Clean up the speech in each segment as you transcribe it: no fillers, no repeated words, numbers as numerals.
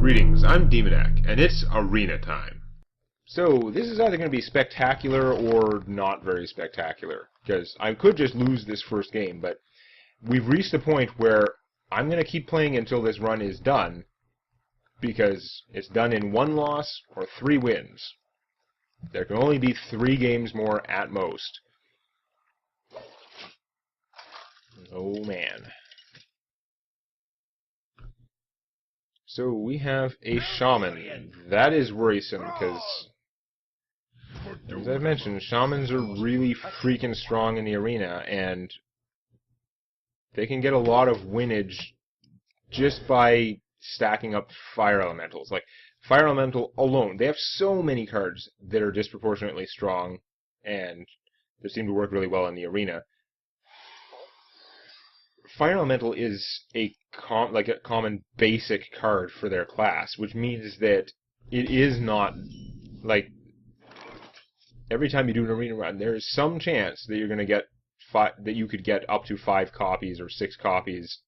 Greetings, I'm Demonac, and it's arena time. So, this is either going to be spectacular or not very spectacular, because I could just lose this first game, but we've reached the point where I'm going to keep playing until this run is done, because it's done in 1 loss or 3 wins. There can only be 3 games more at most. Oh man. So we have a shaman. That is worrisome because, as I've mentioned, shamans are really freaking strong in the arena, and they can get a lot of winage just by stacking up fire elementals. Like, fire elemental alone, they have so many cards that are disproportionately strong, and they seem to work really well in the arena. Fire Elemental is a common basic card for their class, which means that it is not like every time you do an arena run, there is some chance that you're going to get that you could get up to 5 copies or 6 copies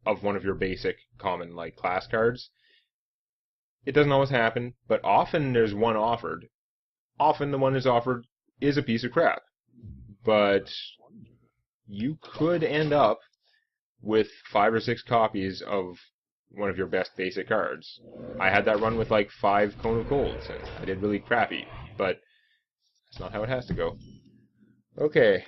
of one of your basic common class cards. It doesn't always happen, but often there's one offered. Often the one that's offered is a piece of crap, but you could end up with 5 or 6 copies of one of your best basic cards. I had that run with 5 Cone of Colds, and I did really crappy, but that's not how it has to go. Okay,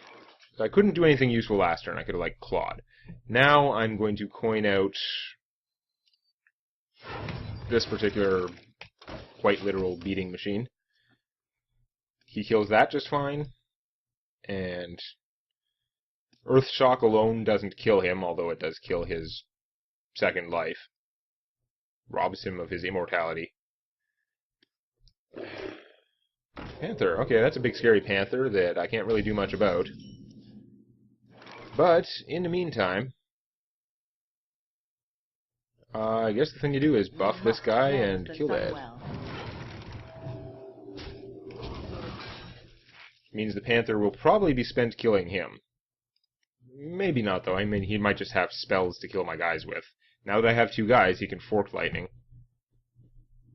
so I couldn't do anything useful last turn. I could have clawed. Now I'm going to coin out this particular quite literal beating machine. He kills that just fine, and Earth Shock alone doesn't kill him, although it does kill his second life. Robs him of his immortality. Panther. Okay, that's a big scary panther that I can't really do much about. But, in the meantime, I guess the thing to do is buff this guy and kill that. Means the panther will probably be spent killing him. Maybe not, though. I mean, he might just have spells to kill my guys with. Now that I have 2 guys, he can Fork Lightning,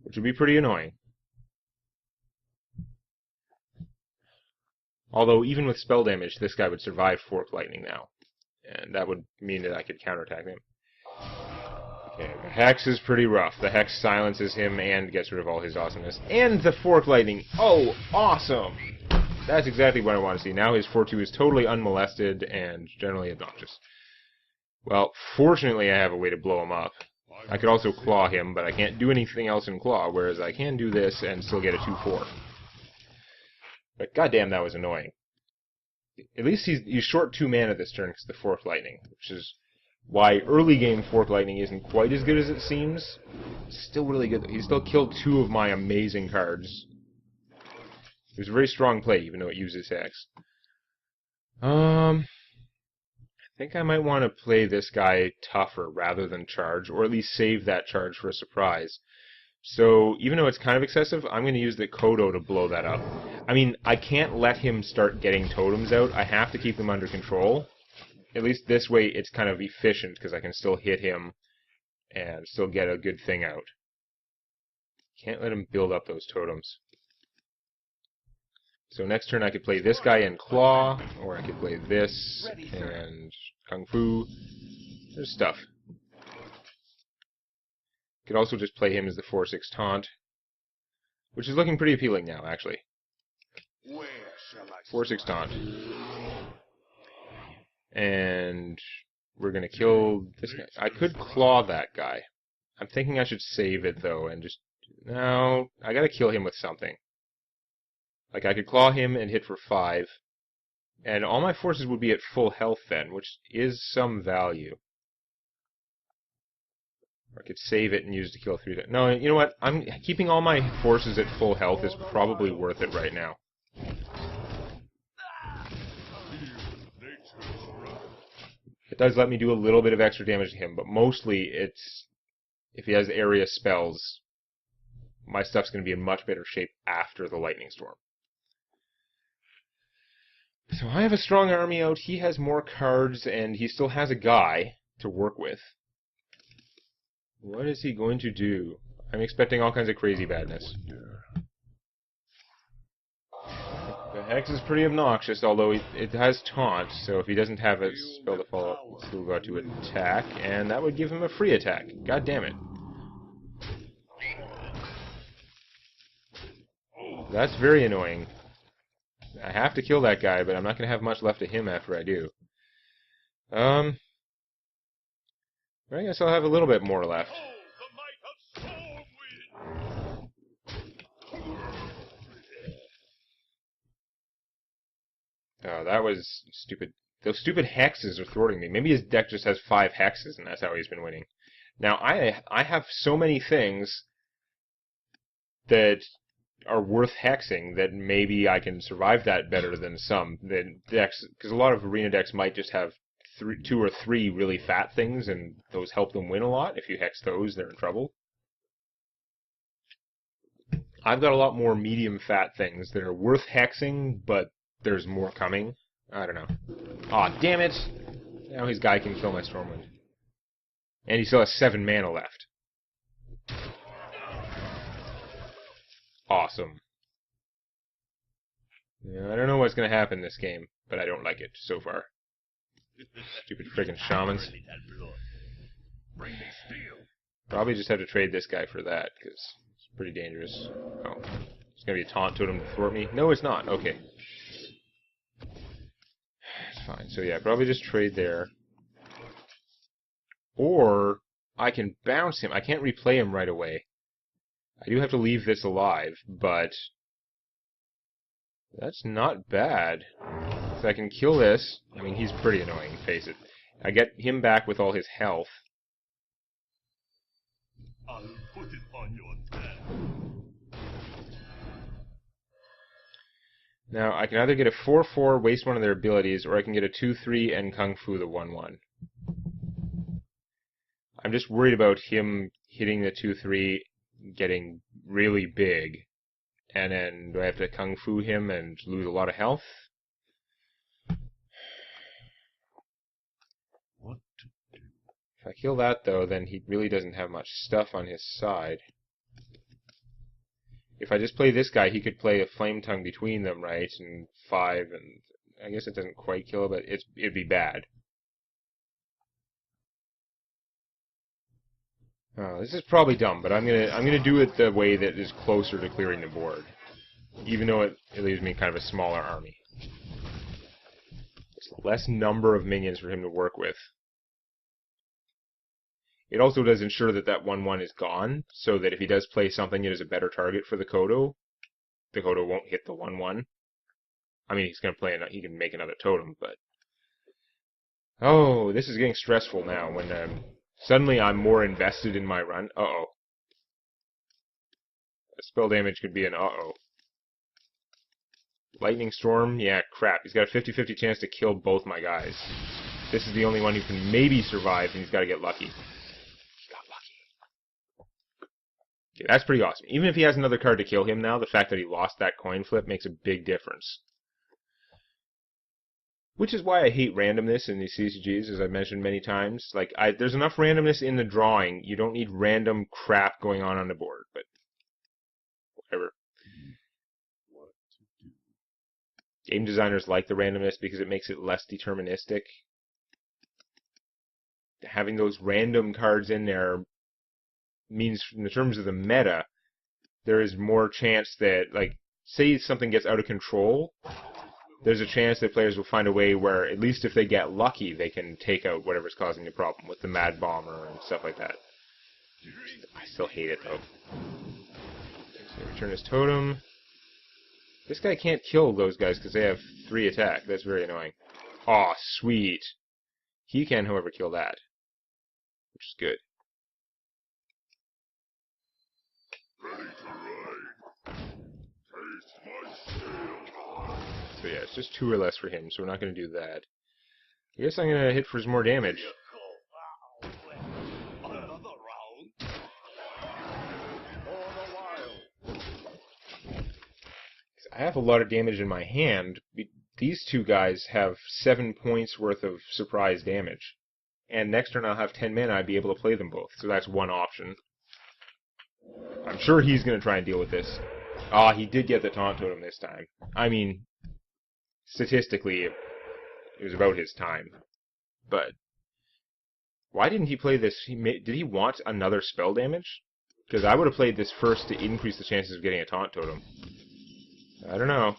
which would be pretty annoying. Although, even with spell damage, this guy would survive Fork Lightning now, and that would mean that I could counterattack him. Okay, the Hex is pretty rough. The Hex silences him and gets rid of all his awesomeness. And the Fork Lightning! Oh, awesome! That's exactly what I want to see. Now his 4-2 is totally unmolested and generally obnoxious. Well, fortunately I have a way to blow him up. I could also claw him, but I can't do anything else in claw, whereas I can do this and still get a 2-4. But goddamn, that was annoying. At least he's short 2 mana this turn because of the Fork Lightning, which is why early game Fork Lightning isn't quite as good as it seems. It's still really good, though. He still killed 2 of my amazing cards. It was a very strong play, even though it uses Hex. I think I might want to play this guy tougher rather than charge, or at least save that charge for a surprise. So, even though it's kind of excessive, I'm going to use the Kodo to blow that up. I mean, I can't let him start getting totems out. I have to keep him under control. At least this way it's kind of efficient, because I can still hit him and still get a good thing out. Can't let him build up those totems. So next turn I could play this guy and Claw, or I could play this and Kung Fu. There's stuff. Could also just play him as the 4-6 Taunt, which is looking pretty appealing now, actually. 4-6 Taunt. And we're going to kill this guy. I could Claw that guy. I'm thinking I should save it, though, and just... No, I gotta kill him with something. I could claw him and hit for 5, and all my forces would be at full health then, which is some value. Or I could save it and use it to kill 3. No, you know what? I'm keeping all my forces at full health is probably worth it right now. It does let me do a little bit of extra damage to him, but mostly it's if he has area spells, my stuff's going to be in much better shape after the Lightning Storm. So I have a strong army out, he has more cards, and he still has a guy to work with. What is he going to do? I'm expecting all kinds of crazy badness. The Hex is pretty obnoxious, although it has taunt, so if he doesn't have a spell to follow up, he'll go to attack, and that would give him a free attack. God damn it. That's very annoying. I have to kill that guy, but I'm not going to have much left of him after I do. I guess I'll have a little bit more left. Oh, that was stupid. Those stupid hexes are thwarting me. Maybe his deck just has 5 hexes, and that's how he's been winning. Now, I have so many things that are worth hexing that maybe I can survive that better than some decks, because a lot of arena decks might just have 2 or 3 really fat things, and those help them win a lot. If you hex those, they're in trouble. I've got a lot more medium fat things that are worth hexing, but there's more coming. I don't know. Aw, damn it! Now his guy can kill my Stormwind. And he still has 7 mana left. Awesome. Yeah, I don't know what's going to happen this game, but I don't like it so far. Stupid friggin' shamans. Probably just have to trade this guy for that, because it's pretty dangerous. Oh, it's going to be a taunt totem to thwart me? No, it's not. Okay. It's fine. So yeah, probably just trade there. Or I can bounce him. I can't replay him right away. I do have to leave this alive, but that's not bad. If I can kill this, I mean, he's pretty annoying, face it. I get him back with all his health. I'll put it on your tab. Now, I can either get a 4/4, waste one of their abilities, or I can get a 2/3 and Kung Fu the 1/1. I'm just worried about him hitting the 2/3, getting really big, and then do I have to Kung Fu him and lose a lot of health? What to do? If I kill that, though, then he really doesn't have much stuff on his side. If I just play this guy, he could play a Flame Tongue between them, right? And 5, and I guess it doesn't quite kill, but it'd be bad. Oh, this is probably dumb, but I'm gonna do it the way that is closer to clearing the board, even though it leaves me kind of a smaller army. It's less number of minions for him to work with. It also does ensure that that 1/1 is gone, so that if he does play something that is a better target for the Kodo won't hit the 1/1. I mean, he's gonna play he can make another totem, but oh, this is getting stressful now when suddenly I'm more invested in my run. Uh-oh. Spell damage could be an uh-oh. Lightning Storm? Yeah, crap. He's got a 50-50 chance to kill both my guys. This is the only one who can maybe survive, and he's got to get lucky. He got lucky. Okay, that's pretty awesome. Even if he has another card to kill him now, the fact that he lost that coin flip makes a big difference. Which is why I hate randomness in these CCGs, as I've mentioned many times. Like, there's enough randomness in the drawing. You don't need random crap going on the board, but whatever. What to do? Game designers like the randomness because it makes it less deterministic. Having those random cards in there means, in terms of the meta, there is more chance that, like, say something gets out of control, there's a chance that players will find a way where, at least if they get lucky, they can take out whatever's causing the problem with the Mad Bomber and stuff like that. I still hate it, though. So return his totem. This guy can't kill those guys because they have 3 attack. That's very annoying. Aw, sweet. He can, however, kill that, which is good. Ready to ride. Taste my steel. So yeah, it's just 2 or less for him, so we're not going to do that. I guess I'm going to hit for some more damage. Another round. I have a lot of damage in my hand. These 2 guys have 7 points worth of surprise damage. And next turn I'll have 10 mana, I'd be able to play them both. So that's one option. I'm sure he's going to try and deal with this. Ah, he did get the taunt totem this time. I mean, statistically, it was about his time. But why didn't he play this? Did he want another spell damage? Because I would have played this first to increase the chances of getting a taunt totem. I don't know.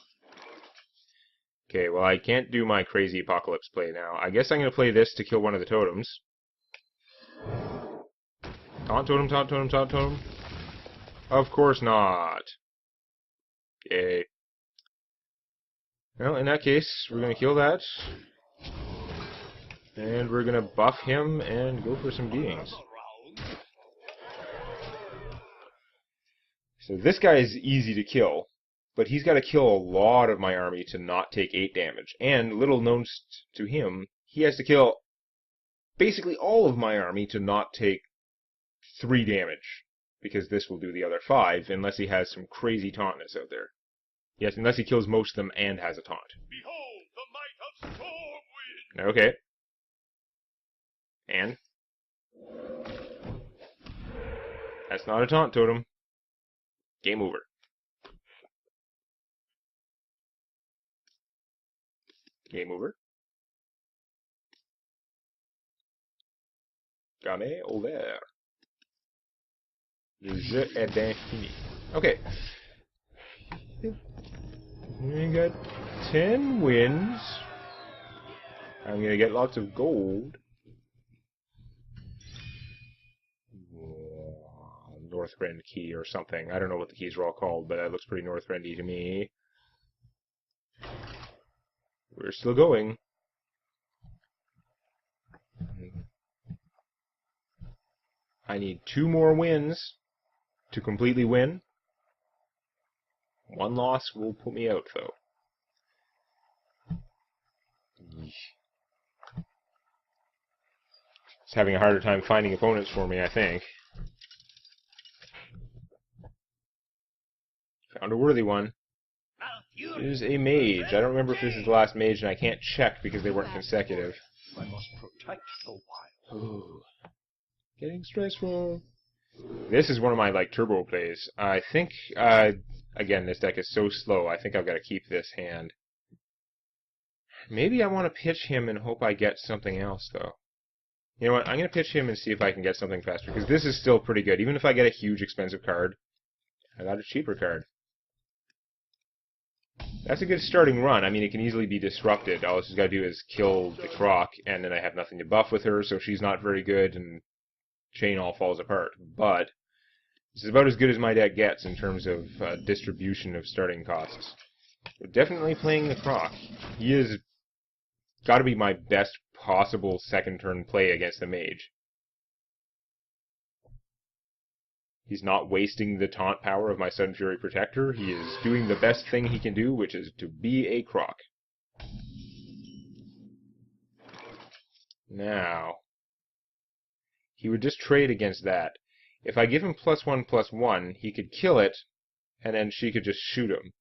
Okay, well, I can't do my crazy apocalypse play now. I guess I'm going to play this to kill one of the totems. Taunt totem, taunt totem, taunt totem. Of course not. Yay. Well, in that case, we're going to kill that. And we're going to buff him and go for some beings. So this guy is easy to kill, but he's got to kill a lot of my army to not take 8 damage. And little known to him, he has to kill basically all of my army to not take 3 damage, because this will do the other 5, unless he has some crazy tauntness out there. Yes, unless he kills most of them and has a taunt. Behold the might of Stormwind! Okay. And? That's not a taunt totem. Game over. Game over. Game over. Le jeu est bien fini. Okay. We got 10 wins. I'm gonna get lots of gold. Northrend key or something. I don't know what the keys are all called, but that looks pretty Northrendy to me. We're still going. I need 2 more wins to completely win. 1 loss will put me out, though. It's having a harder time finding opponents for me, I think. Found a worthy one. It is a mage. I don't remember if this is the last mage, and I can't check because they weren't consecutive. I must protect the wild. Ooh. Getting stressful. This is one of my, turbo plays. I think, again, this deck is so slow, I think I've got to keep this hand. Maybe I want to pitch him and hope I get something else, though. You know what, I'm going to pitch him and see if I can get something faster, because this is still pretty good. Even if I get a huge expensive card, I got a cheaper card. That's a good starting run. I mean, it can easily be disrupted. All she's got to do is kill the Croc, and then I have nothing to buff with her, so she's not very good, and chain all falls apart. But this is about as good as my deck gets in terms of distribution of starting costs. We're definitely playing the Croc. He is got to be my best possible second turn play against the mage. He's not wasting the taunt power of my Sudden Fury Protector. He is doing the best thing he can do, which is to be a Croc. Now, he would just trade against that. If I give him +1/+1, he could kill it, and then she could just shoot him.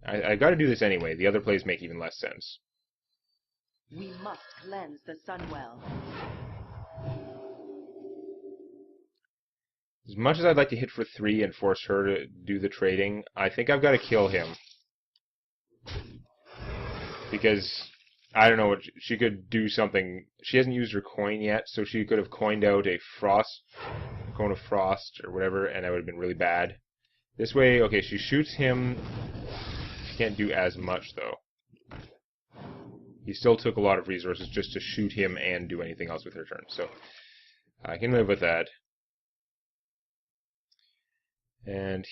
I got to do this anyway. The other plays make even less sense. We must cleanse the Sunwell. As much as I'd like to hit for 3 and force her to do the trading, I think I've got to kill him. Because, I don't know, she could do something. She hasn't used her coin yet, so she could have coined out a cone of frost, or whatever, and that would have been really bad. This way, okay, she shoots him. She can't do as much, though. He still took a lot of resources just to shoot him and do anything else with her turn, so I can live with that. And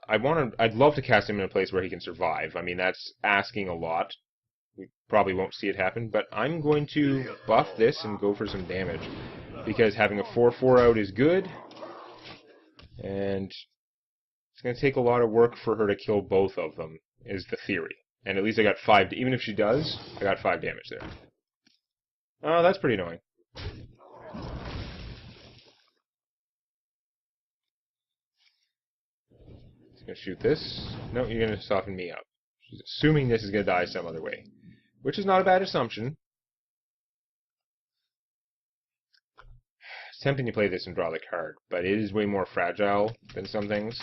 I'd love to cast him in a place where he can survive. I mean, that's asking a lot. We probably won't see it happen, but I'm going to buff this and go for some damage. Because having a 4/4 out is good, and it's going to take a lot of work for her to kill both of them, is the theory. And at least I got 5, even if she does, I got 5 damage there. Oh, that's pretty annoying. Gonna shoot this. No, you're gonna soften me up. She's assuming this is gonna die some other way, which is not a bad assumption. It's tempting to play this and draw the card, but it is way more fragile than some things.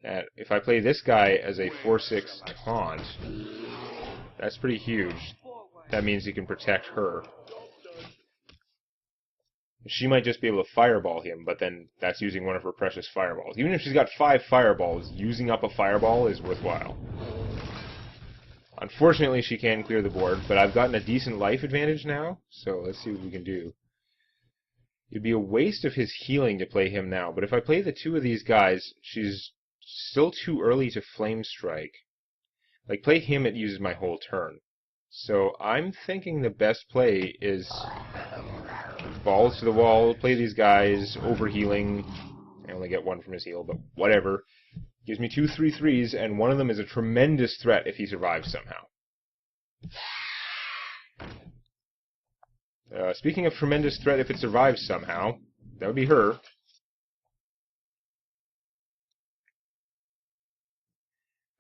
And if I play this guy as a 4/6 taunt, that's pretty huge. That means he can protect her. She might just be able to fireball him, but then that's using one of her precious fireballs. Even if she's got 5 fireballs, using up a fireball is worthwhile. Unfortunately, she can clear the board, but I've gotten a decent life advantage now, so let's see what we can do. It'd be a waste of his healing to play him now, but if I play the 2 of these guys, she's still too early to Flame Strike. Like, play him, it uses my whole turn. So I'm thinking the best play is balls to the wall, play these guys, overhealing. I only get 1 from his heal, but whatever. Gives me 2 3/3s, and one of them is a tremendous threat if he survives somehow. Speaking of tremendous threat if it survives somehow, that would be her.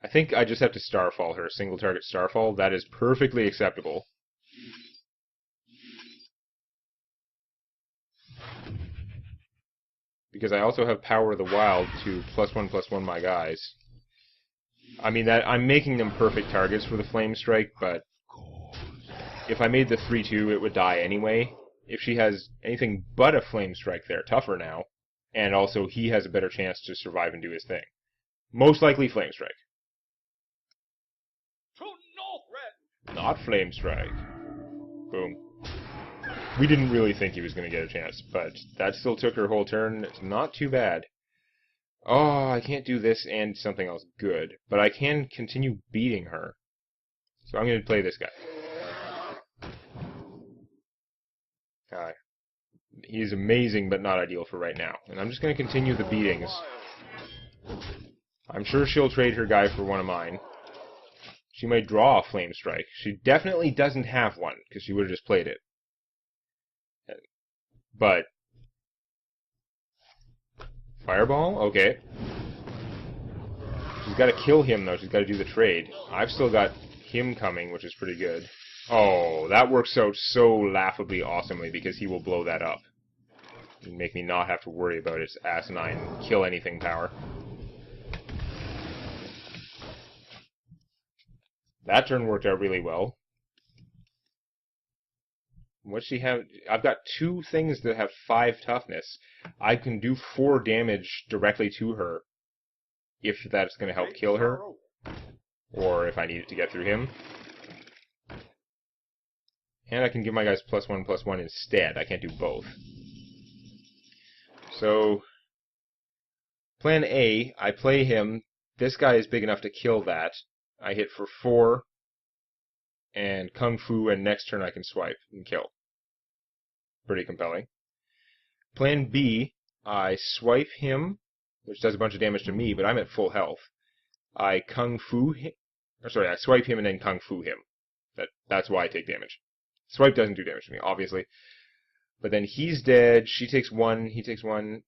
I think I just have to Starfall her, single target Starfall. That is perfectly acceptable. Because I also have Power of the Wild to +1/+1 my guys. I mean, that I'm making them perfect targets for the Flame Strike, but if I made the 3/2, it would die anyway. If she has anything but a Flame Strike there, tougher now, and also he has a better chance to survive and do his thing. Most likely Flame Strike. To Northrend! Not Flame Strike. Boom. We didn't really think he was going to get a chance, but that still took her whole turn. It's not too bad. Oh, I can't do this and something else good, but I can continue beating her. So I'm going to play this guy. He's amazing, but not ideal for right now. And I'm just going to continue the beatings. I'm sure she'll trade her guy for one of mine. She might draw a Flame Strike. She definitely doesn't have one, because she would have just played it. But Fireball? Okay. She's got to kill him, though. She's got to do the trade. I've still got him coming, which is pretty good. Oh, that works out so laughably awesomely, because he will blow that up. And make me not have to worry about its asinine kill anything power. That turn worked out really well. What's she have? I've got 2 things that have 5 toughness. I can do 4 damage directly to her if that's going to help kill her, or if I need it to get through him. And I can give my guys +1/+1 instead. I can't do both. So, plan A, I play him. This guy is big enough to kill that. I hit for 4, and Kung Fu, and next turn I can swipe and kill. Pretty compelling. Plan B, I swipe him, which does a bunch of damage to me, but I'm at full health. I Kung Fu him, I swipe him and then Kung Fu him. That's why I take damage. Swipe doesn't do damage to me, obviously. But then he's dead, she takes 1, he takes 1.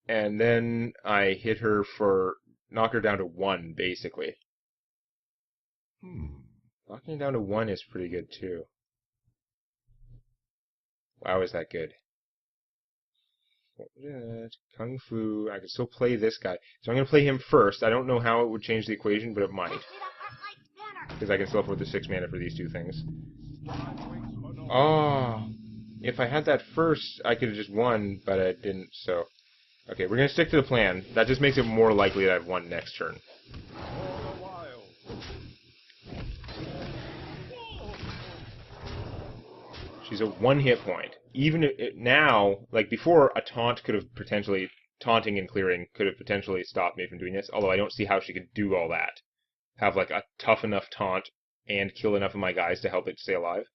And then I hit her for, knock her down to 1, basically. Knocking down to 1 is pretty good, too. Wow, is that good. Kung Fu, I can still play this guy. So I'm going to play him first. I don't know how it would change the equation, but it might. Because I can still afford the 6 mana for these 2 things. Oh, if I had that first, I could have just won, but I didn't, so... Okay, we're going to stick to the plan. That just makes it more likely that I've won next turn. She's at 1 hit point. Even now, like before, a taunt could have potentially, taunting and clearing could have potentially stopped me from doing this, although I don't see how she could do all that. Have like a tough enough taunt and kill enough of my guys to help it stay alive.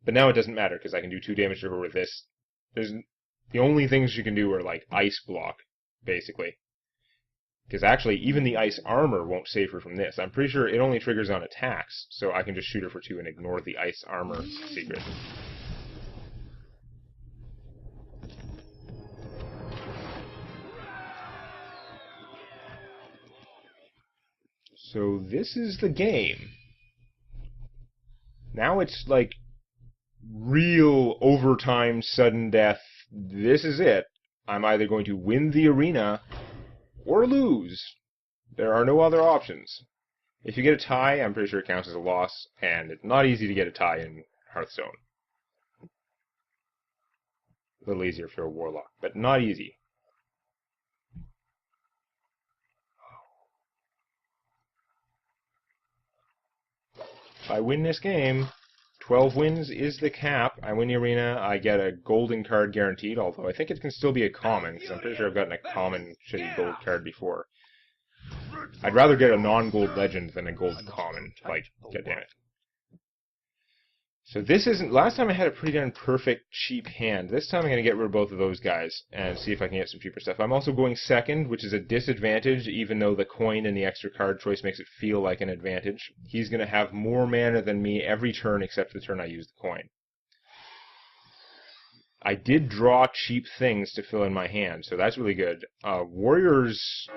But now it doesn't matter, because I can do 2 damage to her with this. The only things she can do are like ice block, basically. Because actually, even the ice armor won't save her from this. I'm pretty sure it only triggers on attacks, so I can just shoot her for 2 and ignore the ice armor secret. So this is the game. Now it's like real overtime sudden death, this is it. I'm either going to win the arena or lose. There are no other options. If you get a tie, I'm pretty sure it counts as a loss, and it's not easy to get a tie in Hearthstone. A little easier for a warlock, but not easy. If I win this game, 12 wins is the cap. I win the arena, I get a golden card guaranteed, although I think it can still be a common, because I'm pretty sure I've gotten a common shitty gold card before. I'd rather get a non-gold legend than a gold common. Like, goddammit. So this isn't... Last time I had a pretty darn perfect, cheap hand. This time I'm going to get rid of both of those guys and see if I can get some cheaper stuff. I'm also going second, which is a disadvantage, even though the coin and the extra card choice makes it feel like an advantage. He's going to have more mana than me every turn except the turn I use the coin. I did draw cheap things to fill in my hand, so that's really good. Warriors...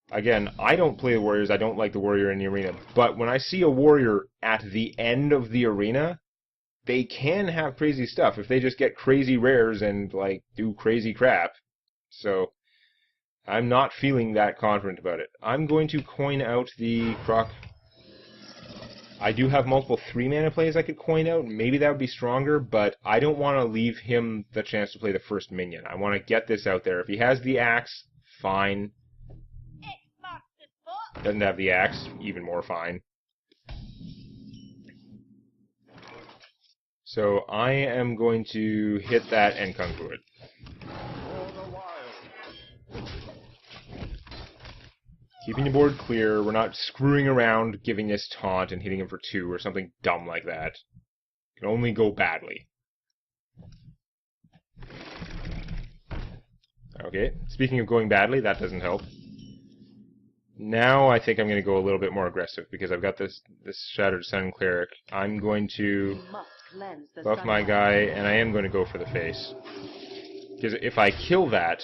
Again, I don't play the Warriors, I don't like the Warrior in the arena, but when I see a Warrior at the end of the arena, they can have crazy stuff if they just get crazy rares and, like, do crazy crap. So, I'm not feeling that confident about it. I'm going to coin out the Croc. I do have multiple 3-mana plays I could coin out, maybe that would be stronger, but I don't want to leave him the chance to play the first minion. I want to get this out there. If he has the axe, fine. Doesn't have the axe, even more fine. So I am going to hit that and Kung Fu it. Keeping the board clear, we're not screwing around giving this taunt and hitting him for 2 or something dumb like that. It can only go badly. Okay, speaking of going badly, that doesn't help. Now I think I'm going to go a little bit more aggressive because I've got this Shattered Sun Cleric. I'm going to buff my guy, and I am going to go for the face. Because if I kill that,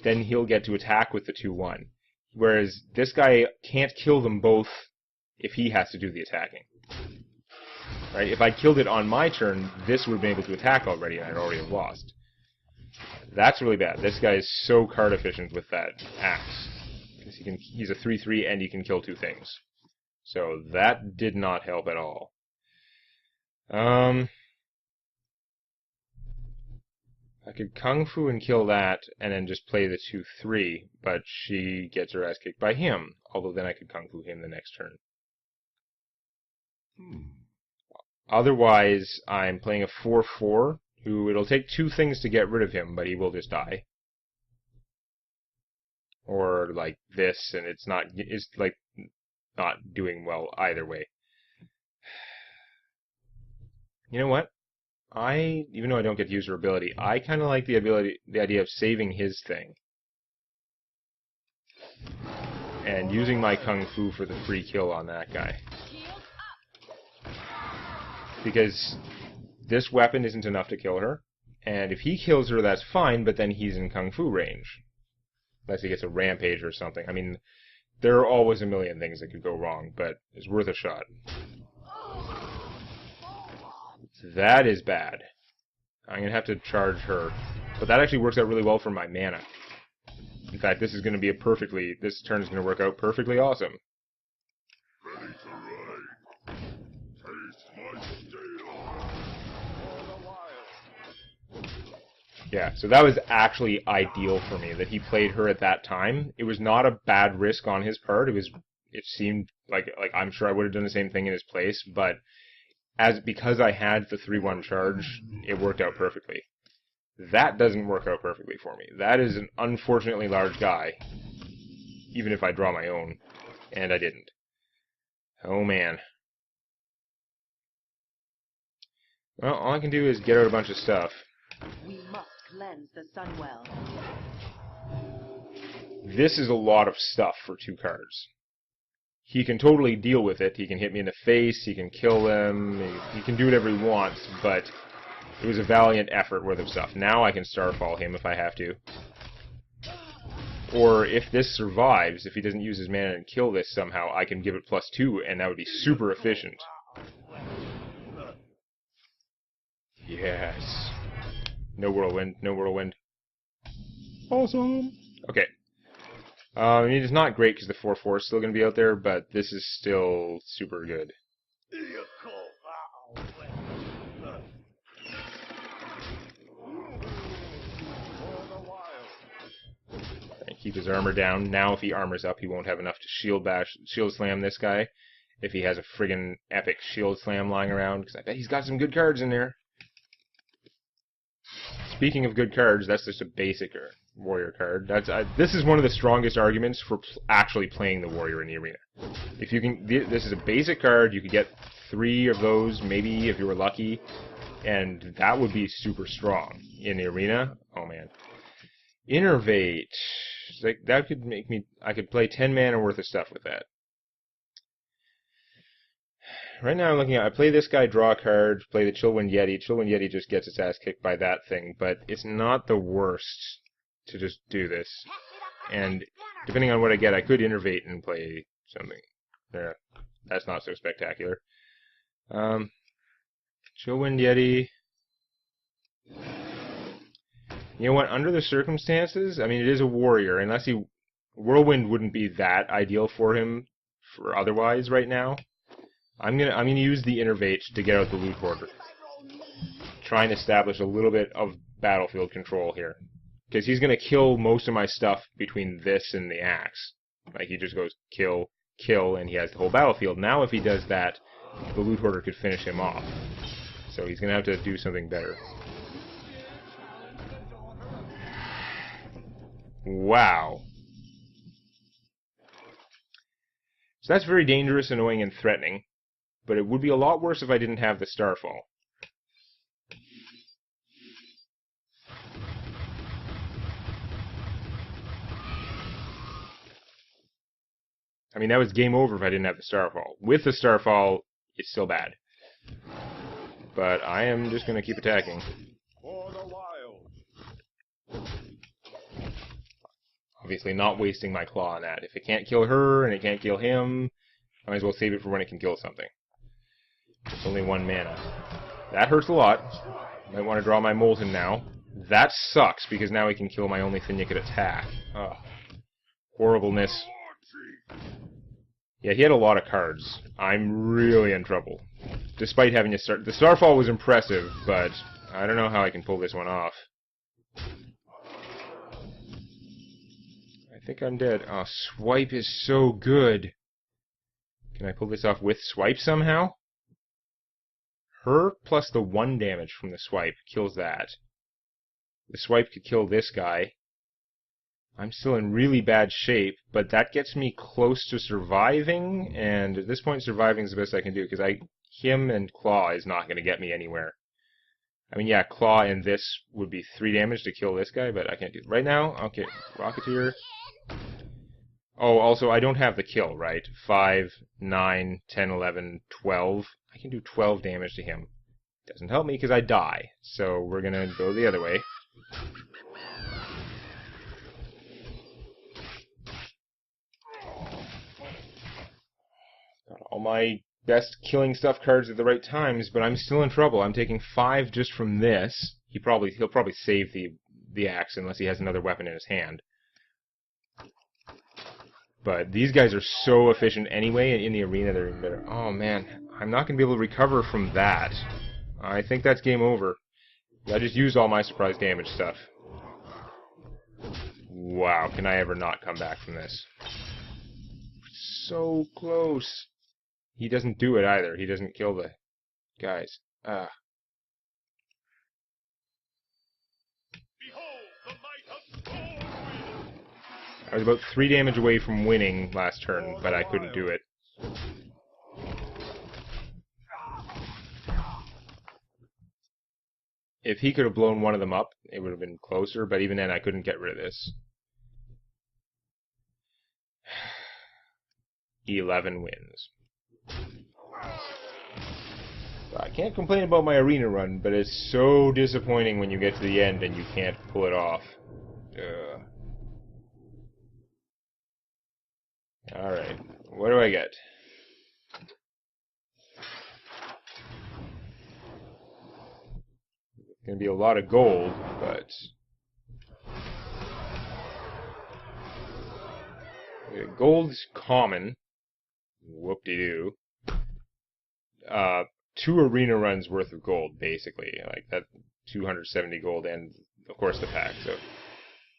then he'll get to attack with the 2-1. Whereas this guy can't kill them both if he has to do the attacking. Right? If I killed it on my turn, this would have been able to attack already, and I'd already have lost. That's really bad. This guy is so card efficient with that axe. He's a 3/3 and he can kill 2 things. So that did not help at all. I could Kung Fu and kill that and then just play the 2/3, but she gets her ass kicked by him. Although then I could Kung Fu him the next turn. Otherwise, I'm playing a 4/4, who it'll take 2 things to get rid of him, but he will just die. Or like this, and it's like not doing well either way. You know what? Even though I don't get to use her ability, I kind of like the idea of saving his thing. And using my Kung Fu for the free kill on that guy. Because this weapon isn't enough to kill her, and if he kills her, that's fine, but then he's in Kung Fu range. Unless he gets a rampage or something. I mean, there are always a million things that could go wrong, but it's worth a shot. That is bad. I'm going to have to charge her. But that actually works out really well for my mana. In fact, this is going to be this turn is going to work out perfectly awesome. Yeah, so that was actually ideal for me, that he played her at that time. It was not a bad risk on his part. It seemed like I'm sure I would have done the same thing in his place, but because I had the 3/1 charge, it worked out perfectly. That doesn't work out perfectly for me. That is an unfortunately large guy, even if I draw my own, and I didn't. Oh man. Well, all I can do is get out a bunch of stuff. We must cleanse the Sunwell. This is a lot of stuff for 2 cards. He can totally deal with it. He can hit me in the face, he can kill them, he can do whatever he wants, but it was a valiant effort worth of stuff. Now I can Starfall him if I have to. Or if this survives, if he doesn't use his mana and kill this somehow, I can give it +2, and that would be super efficient. Yes. No whirlwind. No whirlwind. Awesome. Okay. It is not great because the 4/4 is still going to be out there, but this is still super good. And keep his armor down. Now if he armors up, he won't have enough to shield slam this guy. If he has a friggin' epic shield slam lying around, because I bet he's got some good cards in there. Speaking of good cards, that's just a basic warrior card. This is one of the strongest arguments for actually playing the warrior in the arena. If you can, this is a basic card. You could get 3 of those, maybe if you were lucky, and that would be super strong in the arena. Oh man, Innervate. Like that could make me. I could play 10 mana worth of stuff with that. Right now I'm looking at, I play this guy, draw a card, play the Chillwind Yeti. Chillwind Yeti just gets its ass kicked by that thing, but it's not the worst to just do this. And depending on what I get, I could innervate and play something. There, that's not so spectacular. Chillwind Yeti. You know what, under the circumstances, I mean, it is a warrior, unless Whirlwind wouldn't be that ideal for him for otherwise right now. I'm gonna use the Innervate to get out the Loot Hoarder. Try and establish a little bit of battlefield control here. Because he's gonna kill most of my stuff between this and the axe. Like, he just goes kill, kill, and he has the whole battlefield. Now if he does that, the Loot Hoarder could finish him off. So he's gonna have to do something better. Wow. So that's very dangerous, annoying, and threatening. But it would be a lot worse if I didn't have the Starfall. I mean, that was game over if I didn't have the Starfall. With the Starfall, it's still bad. But I am just going to keep attacking. Obviously not wasting my claw on that. If it can't kill her and it can't kill him, I might as well save it for when it can kill something. It's only 1 mana. That hurts a lot. Might want to draw my Molten now. That sucks, because now he can kill my only thing that could attack. Ugh. Horribleness. Yeah, he had a lot of cards. I'm really in trouble. Despite having to start... The Starfall was impressive, but I don't know how I can pull this one off. I think I'm dead. Oh, Swipe is so good. Can I pull this off with Swipe somehow? Her plus the 1 damage from the Swipe kills that. The Swipe could kill this guy. I'm still in really bad shape, but that gets me close to surviving, and at this point surviving is the best I can do, because him and Claw is not going to get me anywhere. I mean, yeah, Claw and this would be 3 damage to kill this guy, but I can't do it. Right now, okay, Rocketeer. Oh, also, I don't have the kill, right? 5, 9, 10, 11, 12. I can do 12 damage to him. Doesn't help me because I die. So we're going to go the other way. Got all my best killing stuff cards at the right times, but I'm still in trouble. I'm taking 5 just from this. He'll probably save the axe unless he has another weapon in his hand. But these guys are so efficient anyway, and in the arena they're even better. Oh man, I'm not going to be able to recover from that. I think that's game over. I just used all my surprise damage stuff. Wow, can I ever not come back from this? So close. He doesn't do it either. He doesn't kill the guys. Ah. I was about 3 damage away from winning last turn, but I couldn't do it. If he could have blown one of them up, it would have been closer, but even then I couldn't get rid of this. 11 wins. I can't complain about my arena run, but it's so disappointing when you get to the end and you can't pull it off. Alright, what do I get? Gonna be a lot of gold, but gold's common. Whoop-de-doo. 2 arena runs worth of gold, basically. Like that, 270 gold, and of course the pack. So,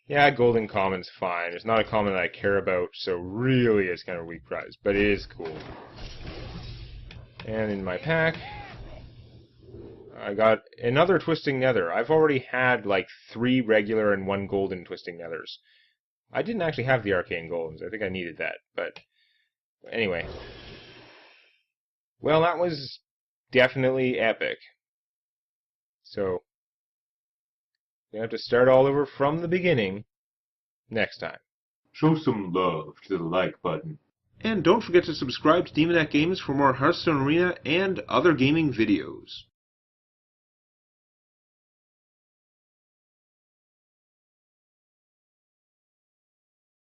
yeah, golden common's fine. It's not a common that I care about, so really it's kind of a weak prize, but it is cool. And in my pack, I got another Twisting Nether. I've already had like 3 regular and 1 golden Twisting Nethers. I didn't actually have the Arcane Golems. I think I needed that, but anyway. Well, that was definitely epic. So, we have to start all over from the beginning next time. Show some love to the like button. And don't forget to subscribe to Demonac Games for more Hearthstone Arena and other gaming videos.